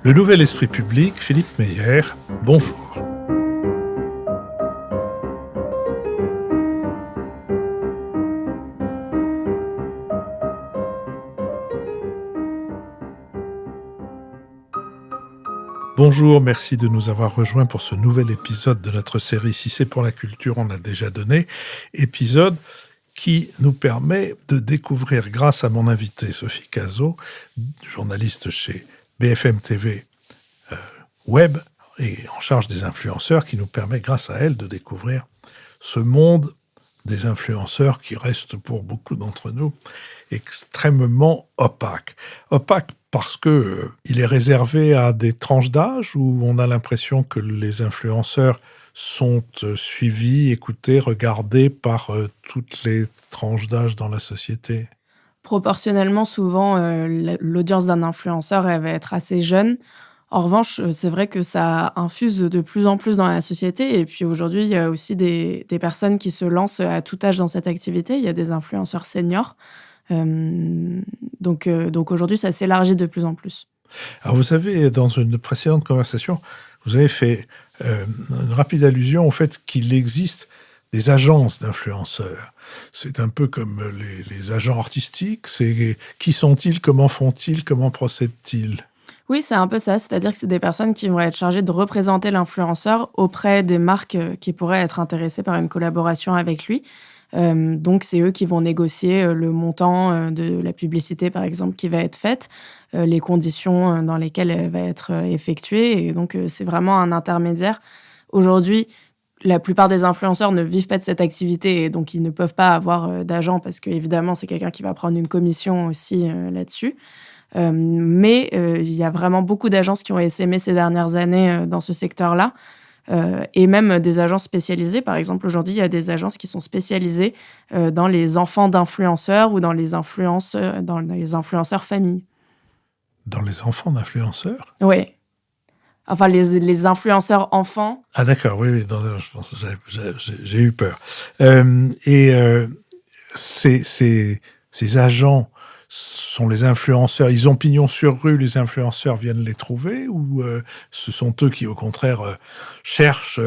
Le Nouvel Esprit Public, Philippe Meyer, bonjour. Bonjour, merci de nous avoir rejoints pour ce nouvel épisode de notre série Si c'est pour la culture, on l'a déjà donné. Épisode qui nous permet de découvrir, grâce à mon invité Sophie Cazot, journaliste chez BFM TV Web et en charge des influenceurs, qui nous permet, grâce à elle, de découvrir ce monde des influenceurs qui reste pour beaucoup d'entre nous extrêmement opaque. Opaque parce que il est réservé à des tranches d'âge où on a l'impression que les influenceurs sont suivis, écoutés, regardés par toutes les tranches d'âge dans la société. Proportionnellement, souvent, l'audience d'un influenceur, elle va être assez jeune. En revanche, c'est vrai que ça infuse de plus en plus dans la société et puis aujourd'hui, il y a aussi des personnes qui se lancent à tout âge dans cette activité. Il y a des influenceurs seniors. Donc aujourd'hui, ça s'élargit de plus en plus. Alors vous savez, dans une précédente conversation, vous avez fait une rapide allusion au fait qu'il existe des agences d'influenceurs. C'est un peu comme les agents artistiques. C'est qui sont-ils, comment font-ils, comment procèdent-ils? Oui, c'est un peu ça, c'est-à-dire que c'est des personnes qui vont être chargées de représenter l'influenceur auprès des marques, qui pourraient être intéressées par une collaboration avec lui. Donc c'est eux qui vont négocier, le montant, de la publicité, par exemple, qui va être faite, les conditions, dans lesquelles elle va être, effectuée et donc c'est vraiment un intermédiaire. Aujourd'hui, la plupart des influenceurs ne vivent pas de cette activité et donc ils ne peuvent pas avoir, d'agent parce qu'évidemment, c'est quelqu'un qui va prendre une commission aussi, là-dessus. Il y a vraiment beaucoup d'agences qui ont essaimé ces dernières années, dans ce secteur-là, et même des agences spécialisées. Par exemple, aujourd'hui, il y a des agences qui sont spécialisées, dans les enfants d'influenceurs ou dans les influenceurs famille. Dans les enfants d'influenceurs? Ouais, enfin les influenceurs enfants. Ah d'accord, oui, oui, non, non, je pense que j'ai eu peur. Ces agents sont les influenceurs, ils ont pignon sur rue, les influenceurs viennent les trouver, ou ce sont eux qui, au contraire, cherchent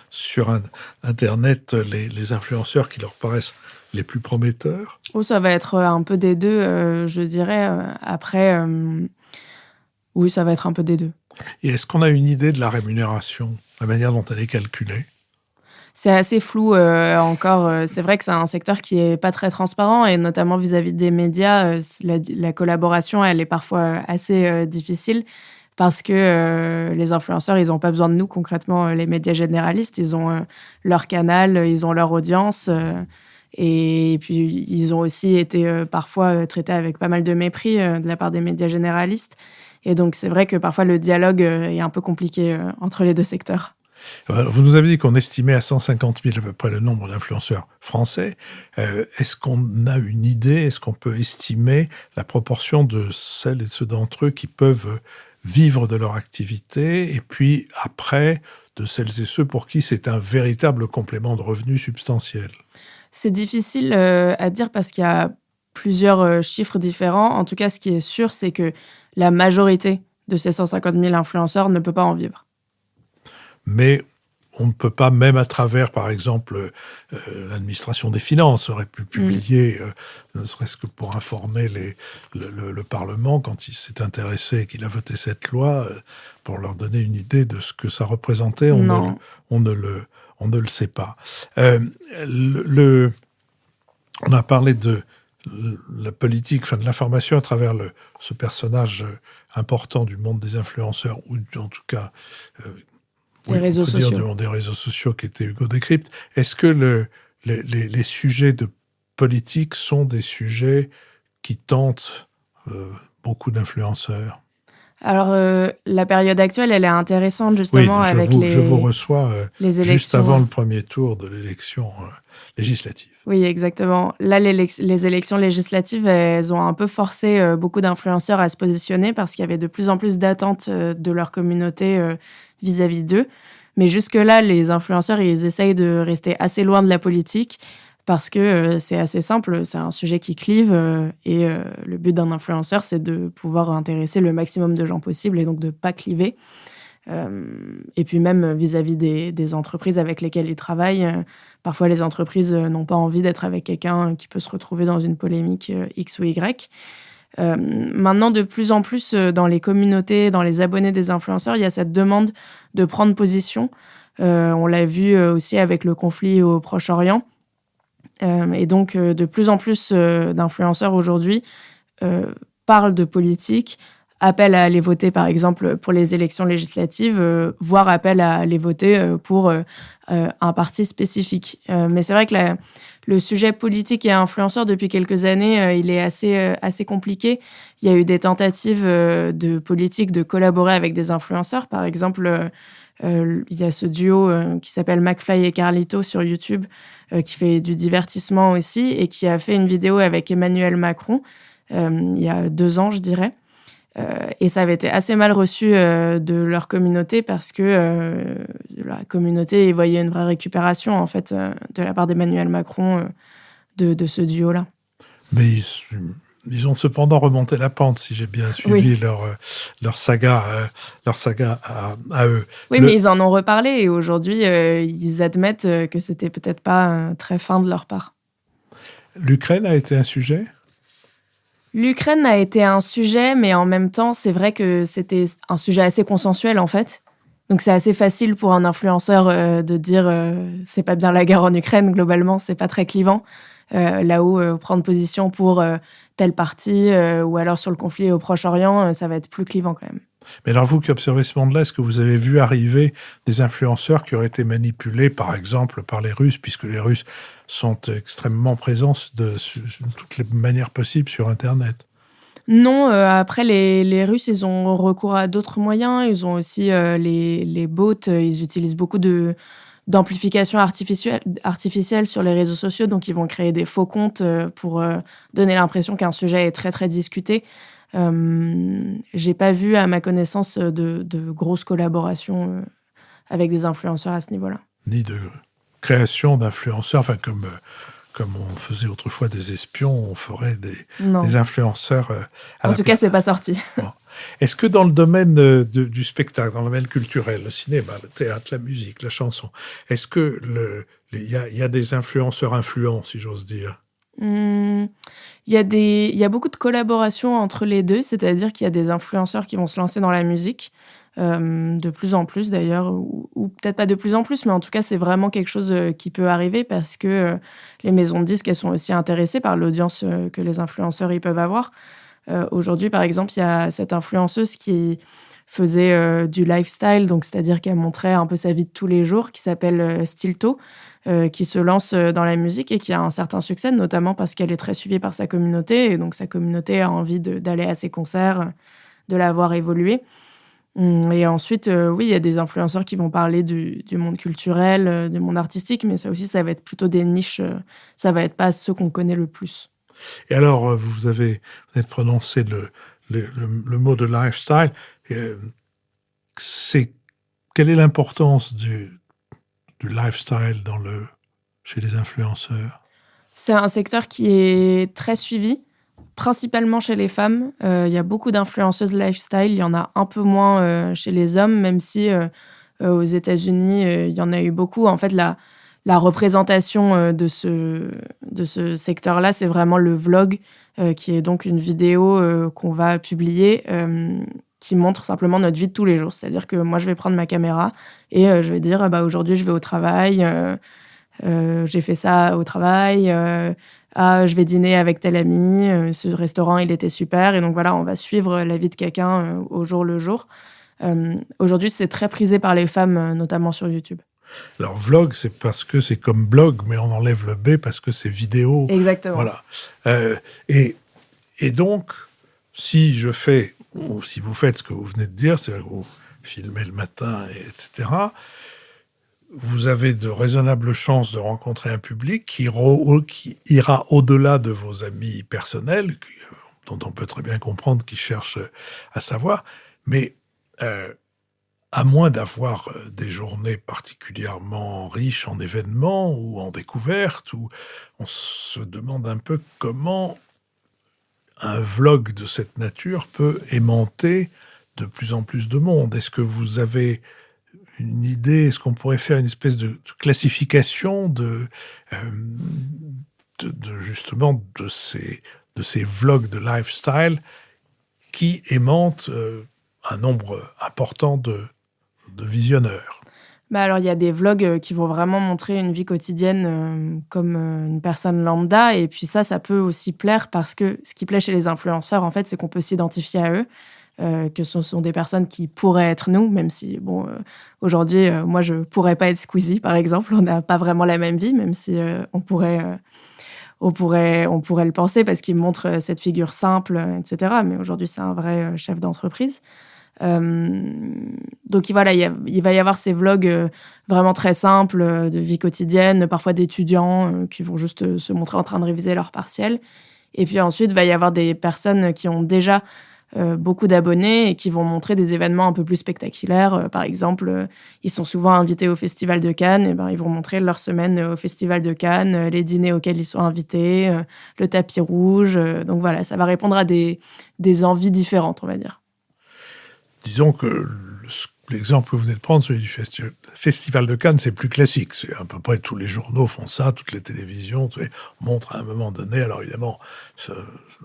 sur Internet les influenceurs qui leur paraissent les plus prometteurs? Oh, ça va être, un peu des 2, je dirais, après, oui, ça va être un peu des 2. Et est-ce qu'on a une idée de la rémunération, la manière dont elle est calculée? C'est assez flou, encore, c'est vrai que c'est un secteur qui est pas très transparent et notamment vis-à-vis des médias, la collaboration, elle est parfois assez, difficile parce que, les influenceurs, ils ont pas besoin de nous concrètement, les médias généralistes. Ils ont, leur canal, ils ont leur audience, et puis ils ont aussi été, parfois, traités avec pas mal de mépris, de la part des médias généralistes et donc c'est vrai que parfois le dialogue, est un peu compliqué, entre les 2 secteurs. Vous nous avez dit qu'on estimait à 150 000 à peu près le nombre d'influenceurs français. Est-ce qu'on a une idée, est-ce qu'on peut estimer la proportion de celles et ceux d'entre eux qui peuvent vivre de leur activité, et puis après, de celles et ceux pour qui c'est un véritable complément de revenus substantiel? C'est difficile, à dire parce qu'il y a plusieurs, chiffres différents. En tout cas, ce qui est sûr, c'est que la majorité de ces 150 000 influenceurs ne peut pas en vivre. Mais on ne peut pas, même à travers, par exemple, l'administration des finances aurait pu publier, ne serait-ce que pour informer le Parlement quand il s'est intéressé et qu'il a voté cette loi, pour leur donner une idée de ce que ça représentait. Non. On ne le sait pas. Le On a parlé de la politique, enfin de l'information à travers ce personnage important du monde des influenceurs, ou en tout cas, Des réseaux on peut dire sociaux. des réseaux sociaux, qui était Hugo Décrypte. Est-ce que les sujets de politique sont des sujets qui tentent beaucoup d'influenceurs? Alors, la période actuelle, elle est intéressante Oui, justement avec je vous reçois les juste élections. avant le premier tour de l'élection législative. Oui, exactement. Là, les élections législatives, elles ont un peu forcé, beaucoup d'influenceurs à se positionner parce qu'il y avait de plus en plus d'attentes, de leur communauté, vis-à-vis d'eux. Mais jusque-là, les influenceurs, ils essayent de rester assez loin de la politique parce que c'est assez simple, c'est un sujet qui clive et le but d'un influenceur, c'est de pouvoir intéresser le maximum de gens possible et donc de ne pas cliver. Et puis même vis-à-vis des entreprises avec lesquelles ils travaillent, parfois les entreprises n'ont pas envie d'être avec quelqu'un qui peut se retrouver dans une polémique X ou Y. Maintenant, de plus en plus, dans les communautés, dans les abonnés des influenceurs, il y a cette demande de prendre position. On l'a vu aussi avec le conflit au Proche-Orient. Et donc, de plus en plus d'influenceurs aujourd'hui parlent de politique, appellent à aller voter, par exemple, pour les élections législatives, voire appellent à aller voter pour un parti spécifique. Mais c'est vrai que le sujet politique et influenceur, depuis quelques années, il est assez compliqué. Il y a eu des tentatives de politique de collaborer avec des influenceurs. Par exemple, il y a ce duo qui s'appelle McFly et Carlito sur YouTube, qui fait du divertissement aussi et qui a fait une vidéo avec Emmanuel Macron il y a 2 ans, je dirais. Et ça avait été assez mal reçu de leur communauté parce que la communauté y voyait une vraie récupération en fait, de la part d'Emmanuel Macron de ce duo-là. Mais ils ont cependant remonté la pente, si j'ai bien suivi leur saga à eux. Oui, mais ils en ont reparlé et aujourd'hui, ils admettent que c'était peut-être pas très fin de leur part. L'Ukraine a été un sujet ? L'Ukraine a été un sujet, mais en même temps, c'est vrai que c'était un sujet assez consensuel, en fait. Donc, c'est assez facile pour un influenceur de dire c'est pas bien la guerre en Ukraine, globalement, c'est pas très clivant. Là où prendre position pour tel parti ou alors sur le conflit au Proche-Orient, ça va être plus clivant quand même. Mais alors, vous qui observez ce monde-là, est-ce que vous avez vu arriver des influenceurs qui auraient été manipulés, par exemple, par les Russes, puisque les Russes sont extrêmement présents de toutes les manières possibles sur Internet ? Non, après les Russes, ils ont recours à d'autres moyens. Ils ont aussi les bots, ils utilisent beaucoup d'amplification artificielle sur les réseaux sociaux. Donc, ils vont créer des faux comptes pour donner l'impression qu'un sujet est très, très discuté. J'ai pas vu, à ma connaissance, de grosses collaborations avec des influenceurs à ce niveau-là. Ni de création d'influenceurs, enfin comme on faisait autrefois des espions, on ferait des influenceurs. En tout cas, c'est pas sorti. Bon. Est-ce que dans le domaine du spectacle, dans le domaine culturel, le cinéma, le théâtre, la musique, la chanson, est-ce que il y a des influenceurs influents, si j'ose dire ? Il y a beaucoup de collaborations entre les deux, c'est-à-dire qu'il y a des influenceurs qui vont se lancer dans la musique, de plus en plus d'ailleurs, ou peut-être pas de plus en plus, mais en tout cas, c'est vraiment quelque chose qui peut arriver parce que les maisons de disques, elles sont aussi intéressées par l'audience que les influenceurs ils peuvent avoir. Aujourd'hui, par exemple, il y a cette influenceuse qui faisait du lifestyle, donc c'est-à-dire qu'elle montrait un peu sa vie de tous les jours, qui s'appelle Stilto, qui se lance dans la musique et qui a un certain succès, notamment parce qu'elle est très suivie par sa communauté, et donc sa communauté a envie d'aller à ses concerts, de la voir évoluer. Et ensuite, oui, il y a des influenceurs qui vont parler du monde culturel, du monde artistique, mais ça aussi, ça va être plutôt des niches, ça va être pas ceux qu'on connaît le plus. Et alors, vous avez prononcé le mot de lifestyle. Quelle est l'importance du lifestyle chez les influenceurs ? C'est un secteur qui est très suivi, principalement chez les femmes. Il y a beaucoup d'influenceuses lifestyle, il y en a un peu moins chez les hommes, même si aux États-Unis, il y en a eu beaucoup. En fait, la représentation de ce secteur-là, c'est vraiment le vlog, qui est donc une vidéo qu'on va publier, qui montre simplement notre vie de tous les jours. C'est-à-dire que moi, je vais prendre ma caméra et je vais dire aujourd'hui, je vais au travail, j'ai fait ça au travail, je vais dîner avec tel ami, ce restaurant, il était super. Et donc voilà, on va suivre la vie de quelqu'un au jour le jour. Aujourd'hui, c'est très prisé par les femmes, notamment sur YouTube. Alors, vlog, c'est parce que c'est comme blog, mais on enlève le B parce que c'est vidéo. Exactement. Voilà. Et donc, si je fais, ou si vous faites ce que vous venez de dire, c'est-à-dire que vous filmez le matin, etc., vous avez de raisonnables chances de rencontrer un public qui ira au-delà de vos amis personnels, dont on peut très bien comprendre qu'ils cherchent à savoir. Mais à moins d'avoir des journées particulièrement riches en événements ou en découvertes, où on se demande un peu comment un vlog de cette nature peut aimanter de plus en plus de monde. Est-ce que vous avez une idée? Est-ce qu'on pourrait faire une espèce de classification justement de ces vlogs de lifestyle qui aimantent un nombre important de visionneurs? Bah, alors, il y a des vlogs, qui vont vraiment montrer une vie quotidienne, comme, une personne lambda et puis ça peut aussi plaire parce que ce qui plaît chez les influenceurs, en fait, c'est qu'on peut s'identifier à eux, que ce sont des personnes qui pourraient être nous, même si bon, aujourd'hui, moi, je pourrais pas être Squeezie, par exemple. On n'a pas vraiment la même vie, même si, on pourrait le penser parce qu'il montre, cette figure simple, et cetera. Mais aujourd'hui, c'est un vrai, chef d'entreprise. Donc voilà, il va y avoir ces vlogs vraiment très simples de vie quotidienne, parfois d'étudiants qui vont juste se montrer en train de réviser leur partiel. Et puis ensuite, il va y avoir des personnes qui ont déjà beaucoup d'abonnés et qui vont montrer des événements un peu plus spectaculaires. Par exemple, ils sont souvent invités au Festival de Cannes, et ben, ils vont montrer leur semaine au Festival de Cannes, les dîners auxquels ils sont invités, le tapis rouge. Donc voilà, ça va répondre à des envies différentes, on va dire. Disons que l'exemple que vous venez de prendre, celui du Festival de Cannes, c'est plus classique. C'est à peu près tous les journaux font ça, toutes les télévisions montrent à un moment donné. Alors évidemment,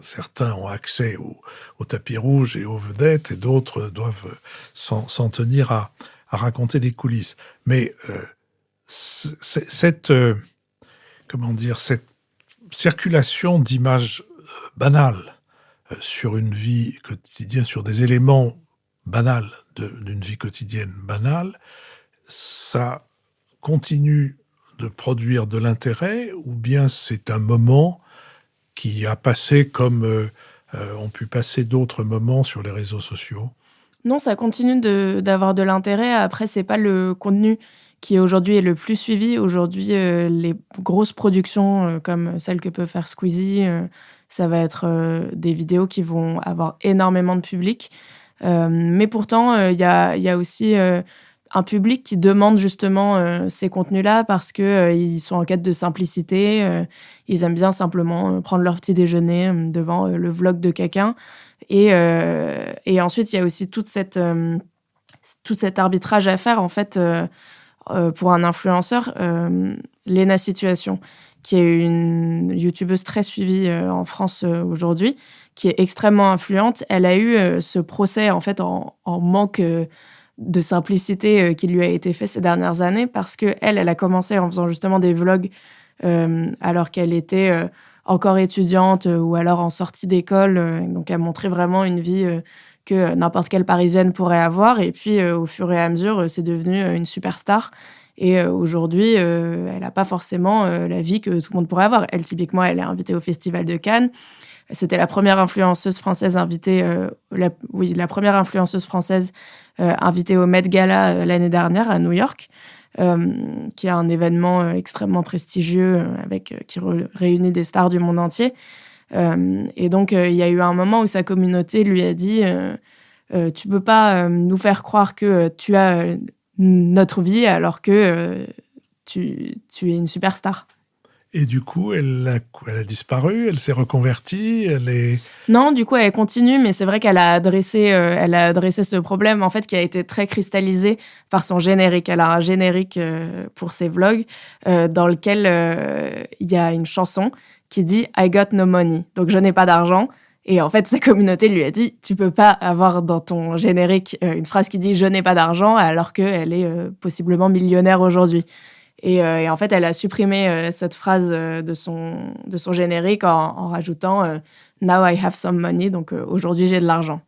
certains ont accès au tapis rouge et aux vedettes, et d'autres doivent s'en tenir à raconter des coulisses. Mais cette circulation d'images banales sur une vie quotidienne, sur des éléments banal d'une vie quotidienne banale, ça continue de produire de l'intérêt, ou bien c'est un moment qui a passé comme ont pu passer d'autres moments sur les réseaux sociaux? Non, ça continue d'avoir de l'intérêt. Après, c'est pas le contenu qui aujourd'hui est le plus suivi. Aujourd'hui, les grosses productions comme celles que peut faire Squeezie, ça va être des vidéos qui vont avoir énormément de public. Mais pourtant, il y a aussi un public qui demande justement ces contenus-là parce que ils sont en quête de simplicité. Ils aiment bien simplement prendre leur petit déjeuner devant le vlog de quelqu'un. Et ensuite, il y a aussi tout cet arbitrage à faire, en fait, pour un influenceur. Léna Situation, qui est une youtubeuse très suivie en France aujourd'hui, qui est extrêmement influente. Elle a eu ce procès, en fait, en manque de simplicité qui lui a été fait ces dernières années, parce qu'elle a commencé en faisant justement des vlogs alors qu'elle était encore étudiante ou alors en sortie d'école. Donc, elle montrait vraiment une vie que n'importe quelle Parisienne pourrait avoir. Et puis, au fur et à mesure, c'est devenu une superstar. Et aujourd'hui, elle n'a pas forcément la vie que tout le monde pourrait avoir. Elle, typiquement, elle est invitée au Festival de Cannes. C'était la première influenceuse française invitée, la première influenceuse française invitée au Met Gala l'année dernière à New York, qui est un événement extrêmement prestigieux qui réunit des stars du monde entier. Et donc, il y a eu un moment où sa communauté lui a dit tu peux pas nous faire croire que tu as notre vie alors que tu es une superstar. Et du coup, elle a disparu, elle s'est reconvertie, Non, du coup, elle continue, mais c'est vrai qu'elle a adressé ce problème, en fait, qui a été très cristallisé par son générique. Elle a un générique pour ses vlogs dans lequel il y a une chanson qui dit « I got no money », donc je n'ai pas d'argent. Et en fait, sa communauté lui a dit « Tu peux pas avoir dans ton générique une phrase qui dit « Je n'ai pas d'argent » alors qu'elle est possiblement millionnaire aujourd'hui ». Et en fait, elle a supprimé cette phrase de son générique en rajoutant Now I have some money, donc aujourd'hui j'ai de l'argent.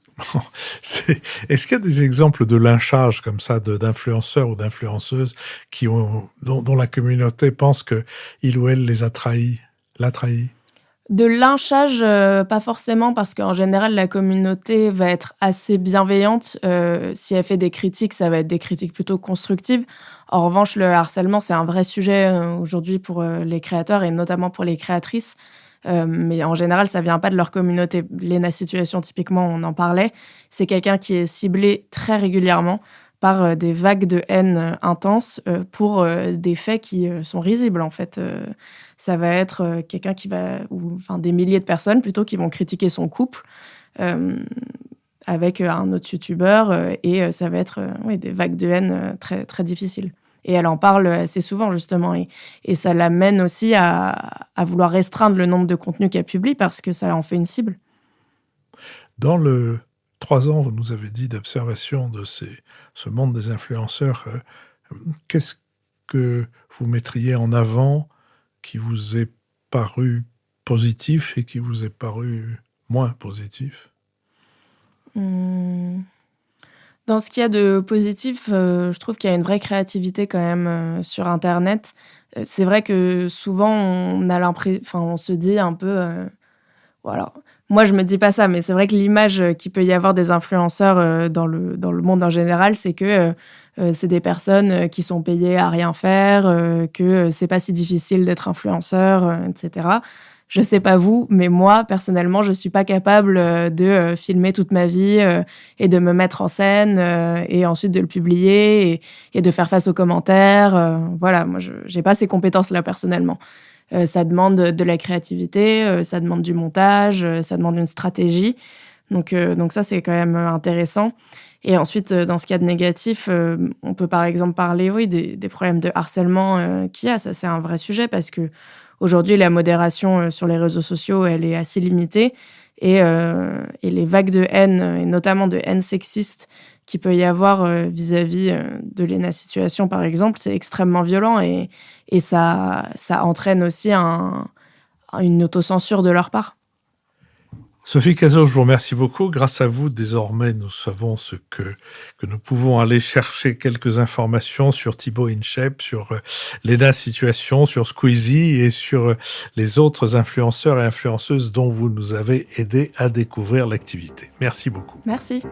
Est-ce qu'il y a des exemples de lynchage comme ça d'influenceurs ou d'influenceuses dont la communauté pense qu'il ou elle l'a trahi? De lynchage, pas forcément, parce qu'en général, la communauté va être assez bienveillante. Si elle fait des critiques, ça va être des critiques plutôt constructives. En revanche, le harcèlement, c'est un vrai sujet aujourd'hui pour les créateurs et notamment pour les créatrices. Mais en général, ça vient pas de leur communauté. Léna Situation, typiquement, on en parlait. C'est quelqu'un qui est ciblé très régulièrement par des vagues de haine intenses pour des faits qui sont risibles, en fait. Ça va être quelqu'un qui va, ou enfin des milliers de personnes plutôt, qui vont critiquer son couple avec un autre youtubeur, et ça va être oui, des vagues de haine très, très difficiles. Et elle en parle assez souvent, justement. Et ça l'amène aussi à vouloir restreindre le nombre de contenus qu'elle publie parce que ça en fait une cible. Dans le 3 ans, vous nous avez dit, d'observation de ce monde des influenceurs, qu'est-ce que vous mettriez en avant qui vous est paru positif et qui vous est paru moins positif? Mmh. Dans ce qu'il y a de positif, je trouve qu'il y a une vraie créativité quand même, sur internet. C'est vrai que souvent on se dit un peu, voilà. Moi, je me dis pas ça, mais c'est vrai que l'image, qu'il peut y avoir des influenceurs, dans le monde en général, c'est que, c'est des personnes, qui sont payées à rien faire, que, c'est pas si difficile d'être influenceur, et cetera. Je sais pas vous, mais moi, personnellement, je suis pas capable, de, filmer toute ma vie, et de me mettre en scène, et ensuite de le publier et de faire face aux commentaires, voilà, moi je j'ai pas ces compétences-là personnellement. Ça demande de la créativité, ça demande du montage, ça demande une stratégie. Donc ça, c'est quand même intéressant. Et ensuite, dans ce cas de négatif, on peut par exemple parler, oui, des problèmes de harcèlement qu'il y a. Ça, c'est un vrai sujet parce que aujourd'hui, la modération sur les réseaux sociaux, elle est assez limitée. Et les vagues de haine, et notamment de haine sexiste qu'il peut y avoir vis-à-vis de Léna Situation, par exemple, c'est extrêmement violent et ça entraîne aussi une autocensure de leur part. Sophie Cazot, je vous remercie beaucoup. Grâce à vous, désormais, nous savons que nous pouvons aller chercher quelques informations sur Thibaut InShape, sur Léna Situation, sur Squeezie et sur les autres influenceurs et influenceuses dont vous nous avez aidé à découvrir l'activité. Merci beaucoup. Merci.